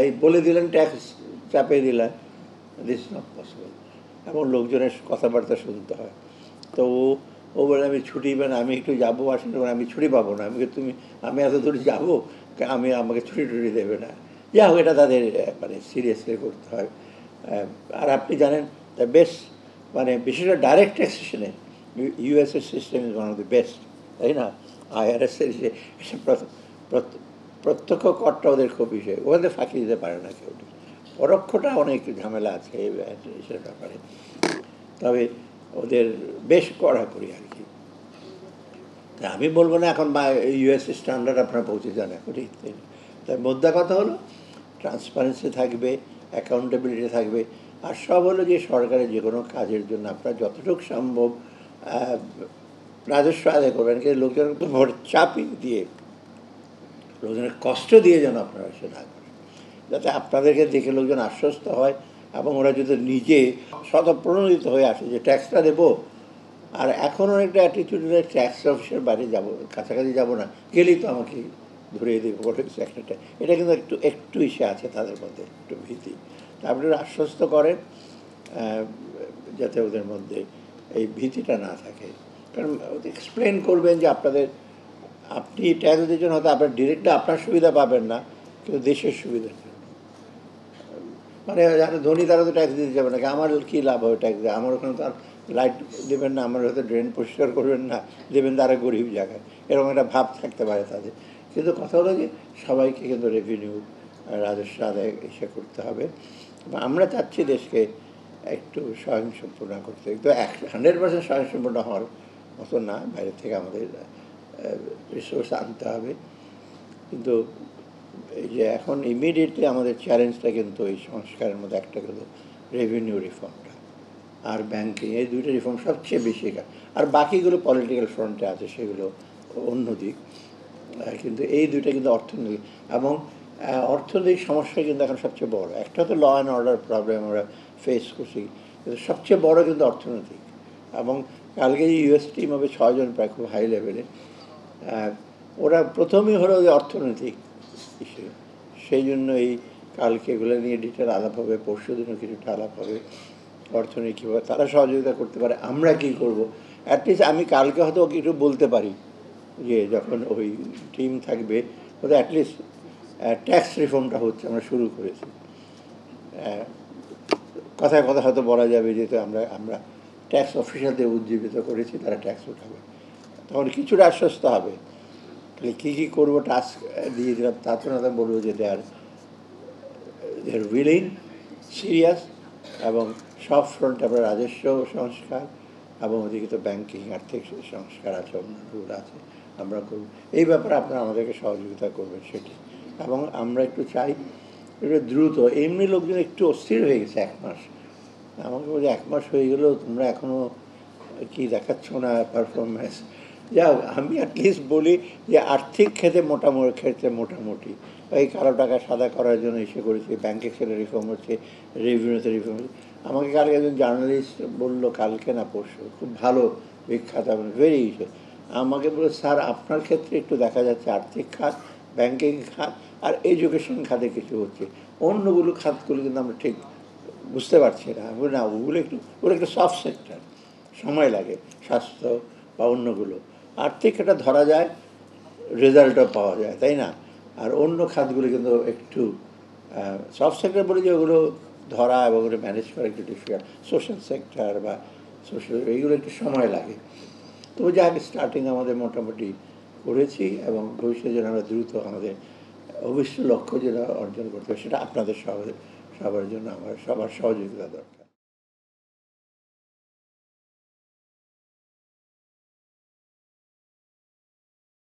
এই বলে দিলেন ট্যাক্স চাপিয়ে দিলেন, দিস ইজ নট পসিবল। এবং লোকজনের কথাবার্তা শুনতে হয়। তো ও বলে আমি ছুটি মানে আমি একটু যাবো আসলে আমি ছুটি পাবো না। আমি এত দূর যাবো, আমাকে ছুটি টুটি দেবে না। যা হোক, এটা তাদের মানে সিরিয়াসলি করতে হয়। আর আপনি জানেন বেস্ট মানে বিশেষ করে ডাইরেক্ট ট্যাক্সেশনে ইউএসের system is one of the best, তাই না? আইআরএসের যে প্রত্যক্ষ করটা ওদের খুব বিষয়, ওদের ফাঁকি দিতে পারে না কেউ। পরোক্ষটা অনেক ঝামেলা আছে এই ব্যাপারে, তবে ওদের বেশ কড়াকড়ি আর কি। আমি বলবো না এখন বা ইউএস স্ট্যান্ডার্ড আপনারা পৌঁছে যান এখন, তাই মোদ্দা কথা হলো ট্রান্সপারেন্সি থাকবে, অ্যাকাউন্টেবিলিটি থাকবে, আর সব হলো যে সরকারের যে কোনো কাজের জন্য আপনারা যতটুকু সম্ভব রাজস্ব আদায় করবেন, কিন্তু লোকজনের ভোট চাপিয়ে দিয়ে, লোকজনের কষ্ট দিয়ে যেন আপনারা সেটা করেন, যাতে আপনাদেরকে দেখে লোকজন আশ্বস্ত হয় এবং ওরা যদি নিজে স্বতঃপ্রণোদিত হয়ে আসে যে ট্যাক্সটা দেবো। আর এখন অনেকটা অ্যাটিটিউডে ট্যাক্স অফিসের বাইরে যাবো, কাছাকাছি যাব না, গেলেই তো আমাকে ধরিয়ে দেবো বলে কিছু একটা। এটা কিন্তু একটু ইসে আছে তাদের মধ্যে, একটু ভীতি। তারপরে আশ্বস্ত করেন যাতে ওদের মধ্যে এই ভীতিটা না থাকে। কারণ এক্সপ্লেন করবেন যে আপনি ট্যাক্স দিচ্ছেন, হয়তো আপনার ডিরেক্টলি আপনার সুবিধা পাবেন না, কিন্তু দেশের সুবিধার জন্য। মানে যারা ধনী তারা তো ট্যাক্স দিতে যাবে না, আমার কী লাভ হবে ট্যাক্স দেয়? আমার ওখানে তো আর লাইট দেবেন না, আমার হয়তো ড্রেন পরিষ্কার করবেন না, দেবেন তারা গরিব জায়গায়, এরকম একটা ভাব থাকতে পারে তাদের। কিন্তু কথা হলো যে সবাইকে কিন্তু রেভিনিউ রাজস্ব আদায় এসে করতে হবে। আমরা চাচ্ছি দেশকে একটু স্বয়ংসম্পূর্ণ করতে, কিন্তু 100% স্বয়ংসম্পূর্ণ হওয়ার মতো না, বাইরে থেকে আমাদের রিসোর্স আনতে হবে। কিন্তু এই যে এখন ইমিডিয়েটলি আমাদের চ্যালেঞ্জটা কিন্তু এই সংস্কারের মধ্যে একটা হলো রেভিনিউ রিফর্মটা আর ব্যাংকিং, এই দুইটা রিফর্ম সবচেয়ে বেশি। আর বাকিগুলো পলিটিক্যাল ফ্রন্টে আছে, সেগুলো অন্য দিক। কিন্তু এই দুইটা কিন্তু অর্থনৈতিক, এবং অর্থনৈতিক সমস্যা কিন্তু এখন সবচেয়ে বড়। একটা তো ল অ্যান্ড অর্ডার প্রবলেম আমরা ফেস করছি, কিন্তু সবচেয়ে বড় কিন্তু অর্থনৈতিক। এবং কালকে যে ইউএস টিম হবে 6 জন প্রায়, খুব হাই লেভেলে, ওরা প্রথমেই হলো যে অর্থনৈতিক ইস্যু। সেই জন্য এই কালকে এগুলো নিয়ে ডিটেল আলাপ হবে, পরশু দিনও কিছুটা আলাপ হবে। অর্থনীতি কীভাবে তারা সহযোগিতা করতে পারে, আমরা কী করব। অ্যাটলিস্ট আমি কালকে হয়তো কিছু বলতে পারি যে যখন ওই টিম থাকবে, ওদের অ্যাটলিস্ট ট্যাক্স রিফর্মটা হচ্ছে, আমরা শুরু করেছি। কথায় কথা হয়তো বলা যাবে যেহেতু আমরা ট্যাক্স অফিসারদের উজ্জীবিত করেছি, তারা ট্যাক্স উঠাবে, তখন কিছুটা আশ্বস্ত হবে। তাহলে কী কী করবো টাস্ক দিয়ে দিলাম, তা তো না বলবো যে দে আর উইলিং, সিরিয়াস, এবং সব ফ্রন্টে আমরা রাজস্ব সংস্কার এবং ওদিকে তো ব্যাংকিং আর্থিক সংস্কার আছে, অন্যান্যগুলো আছে, আমরা করব। এই ব্যাপারে আপনারা আমাদেরকে সহযোগিতা করবেন সেটি। এবং আমরা একটু চাই একটু দ্রুত, এমনি লোকজন একটু অস্থির হয়ে গেছে 1 মাস। আমাকে বলছে 1 মাস হয়ে গেল, তোমরা এখনও কি দেখাচ্ছ না পারফরমেন্স। যাও, আমি অ্যাটলিস্ট বলি যে আর্থিক ক্ষেত্রে মোটামুটি এই কালো টাকা সাদা করার জন্য এসে করেছি, ব্যাংক এক্সেলের রিফর্ম হচ্ছে, রেভিনিউতে রিফর্ম হচ্ছে। আমাকে কালকে একজন জার্নালিস্ট বললো, কালকে না পরশু, খুব ভালো বিখ্যাত ভেরি ইসে, আমাকে বলে স্যার আপনার ক্ষেত্রে একটু দেখা যাচ্ছে আর্থিক খাত, ব্যাংকিং খাত আর এডুকেশন খাতে কিছু হচ্ছে, অন্যগুলো খাতগুলো কিন্তু আমরা ঠিক বুঝতে পারছি না। না, ওগুলো একটু সফট সেক্টর, সময় লাগে, স্বাস্থ্য বা অন্যগুলো। আর্থিক এটা ধরা যায়, রেজাল্টও পাওয়া যায়, তাই না? আর অন্য খাতগুলো কিন্তু একটু সফট সেক্টর বলে যে ওগুলো ধরা এবং ওগুলো ম্যানেজ করা একটু ডিফিকাল্ট। সোশ্যাল সেক্টর বা সোশ্যাল এইগুলো একটু সময় লাগে। তবু যা স্টার্টিং আমাদের মোটামুটি করেছি, এবং ভবিষ্যতে যেন আমরা দ্রুত আমাদের অবশ্য লক্ষ্য যেটা অর্জন করতে হবে, সেটা আপনাদের সবার জন্য আমার সবার সহযোগিতা দরকার।